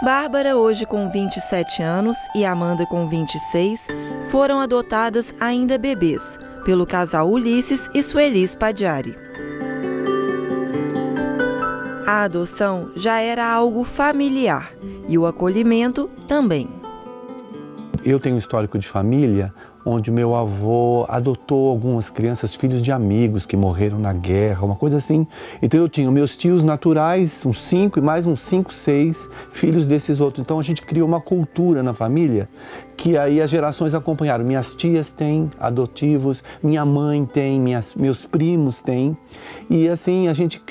Bárbara, hoje com 27 anos, e Amanda com 26, foram adotadas ainda bebês, pelo casal Ulisses e Sueli Spadiari. A adoção já era algo familiar e o acolhimento também. Eu tenho um histórico de família onde meu avô adotou algumas crianças, filhos de amigos que morreram na guerra, uma coisa assim. Então eu tinha meus tios naturais, uns 5 e mais uns 5, 6 filhos desses outros. Então a gente criou uma cultura na família que aí as gerações acompanharam. Minhas tias têm adotivos, minha mãe tem, meus primos têm. E assim a gente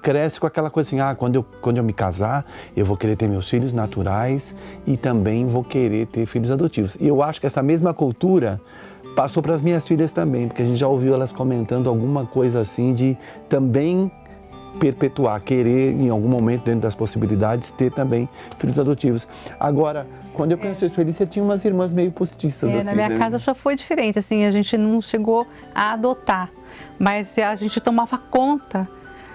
cresce com aquela coisa assim, quando eu me casar, eu vou querer ter meus filhos naturais e também vou querer ter filhos adotivos. E eu acho que essa mesma cultura passou para as minhas filhas também, porque a gente já ouviu elas comentando alguma coisa assim de também perpetuar, querer em algum momento, dentro das possibilidades, ter também filhos adotivos. Agora, quando eu conheci a Felícia, tinha umas irmãs meio postiças, assim. Na minha casa já foi diferente, assim, a gente não chegou a adotar, mas a gente tomava conta,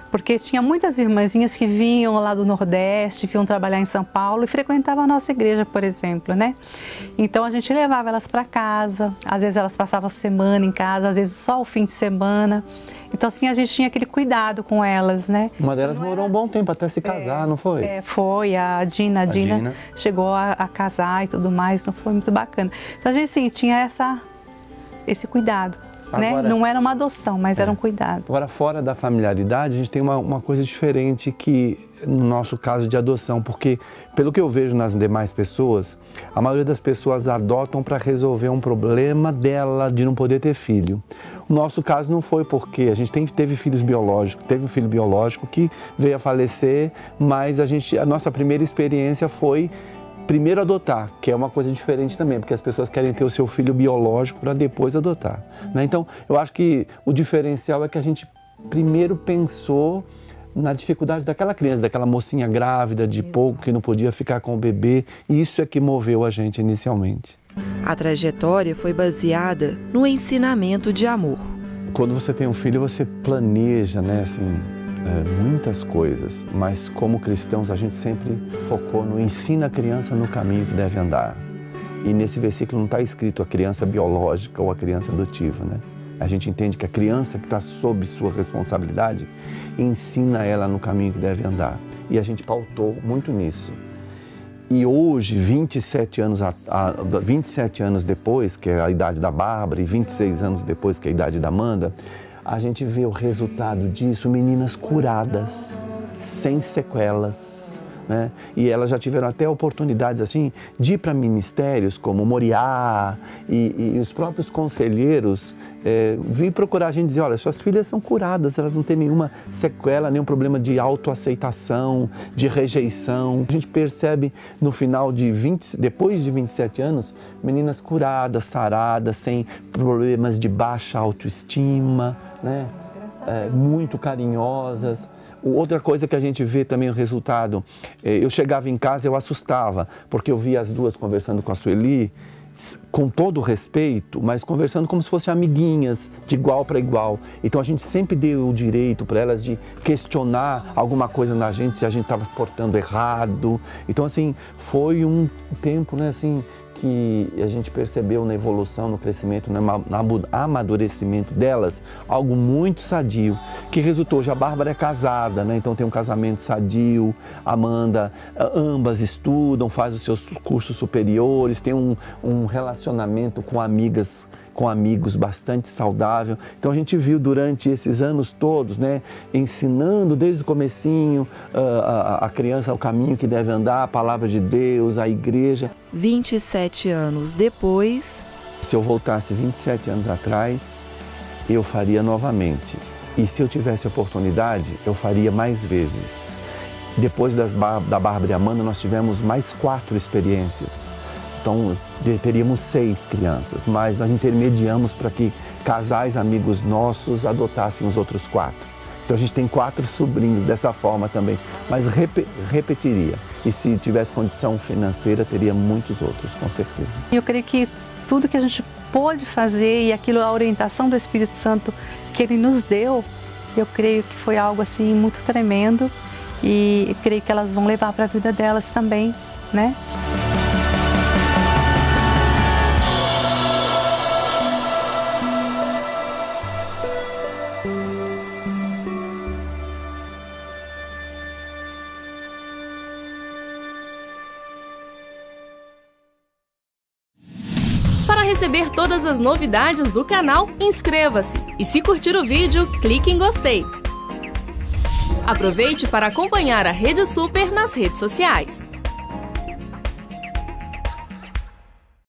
porque tinha muitas irmãzinhas que vinham lá do Nordeste, vinham trabalhar em São Paulo e frequentavam a nossa igreja, por exemplo, né? Então a gente levava elas para casa, às vezes elas passavam a semana em casa, às vezes só o fim de semana. Então assim, a gente tinha aquele cuidado com elas, né? Uma delas morou um bom tempo até se casar, não foi? Foi, a Dina chegou a casar e tudo mais, então foi muito bacana. Então a gente sim, tinha esse cuidado. Agora, né? Não era uma adoção, mas era um cuidado. Agora, fora da familiaridade, a gente tem uma coisa diferente que, no nosso caso de adoção, porque, pelo que eu vejo nas demais pessoas, a maioria das pessoas adotam para resolver um problema dela de não poder ter filho. O nosso caso não foi porque a gente teve filhos biológicos, teve um filho biológico que veio a falecer, mas a nossa primeira experiência foi primeiro adotar, que é uma coisa diferente também, porque as pessoas querem ter o seu filho biológico para depois adotar, né? Então, eu acho que o diferencial é que a gente primeiro pensou na dificuldade daquela criança, daquela mocinha grávida de pouco, que não podia ficar com o bebê, e isso é que moveu a gente inicialmente. A trajetória foi baseada no ensinamento de amor. Quando você tem um filho, você planeja, né, assim, muitas coisas, mas como cristãos a gente sempre focou no ensina a criança no caminho que deve andar. E nesse versículo não está escrito a criança biológica ou a criança adotiva, né? A gente entende que a criança que está sob sua responsabilidade, ensina ela no caminho que deve andar. E a gente pautou muito nisso. E hoje, 27 anos depois, que é a idade da Bárbara, e 26 anos depois, que é a idade da Amanda, a gente vê o resultado disso, meninas curadas, sem sequelas, né? E elas já tiveram até oportunidades assim de ir para ministérios como Moriá e os próprios conselheiros vir procurar a gente e dizer, olha, suas filhas são curadas, elas não têm nenhuma sequela, nenhum problema de autoaceitação, de rejeição. A gente percebe no final depois de 27 anos, meninas curadas, saradas, sem problemas de baixa autoestima, né? Muito carinhosas. Outra coisa que a gente vê também o resultado, eu chegava em casa, eu assustava, porque eu via as duas conversando com a Sueli, com todo respeito, mas conversando como se fossem amiguinhas, de igual para igual. Então a gente sempre deu o direito para elas de questionar alguma coisa na gente, se a gente estava se portando errado. Então assim, foi um tempo, né, assim, que a gente percebeu na evolução, no crescimento, no amadurecimento delas, algo muito sadio, que resultou, já a Bárbara é casada, né? Então tem um casamento sadio, a Amanda, ambas estudam, faz os seus cursos superiores, tem um relacionamento com amigas, com amigos bastante saudável. Então a gente viu durante esses anos todos, né, ensinando desde o comecinho a criança o caminho que deve andar, a palavra de Deus, a igreja. 27 anos depois... Se eu voltasse 27 anos atrás, eu faria novamente. E se eu tivesse oportunidade, eu faria mais vezes. Depois da Bárbara e Amanda, nós tivemos mais 4 experiências. Então, teríamos 6 crianças, mas nós intermediamos para que casais amigos nossos adotassem os outros 4. Então, a gente tem 4 sobrinhos dessa forma também, mas repetiria. E se tivesse condição financeira, teria muitos outros, com certeza. Eu creio que tudo que a gente pôde fazer e aquilo, a orientação do Espírito Santo que Ele nos deu, eu creio que foi algo assim muito tremendo e creio que elas vão levar para a vida delas também. né? Para receber todas as novidades do canal, inscreva-se e, se curtir o vídeo, clique em gostei. Aproveite para acompanhar a Rede Super nas redes sociais.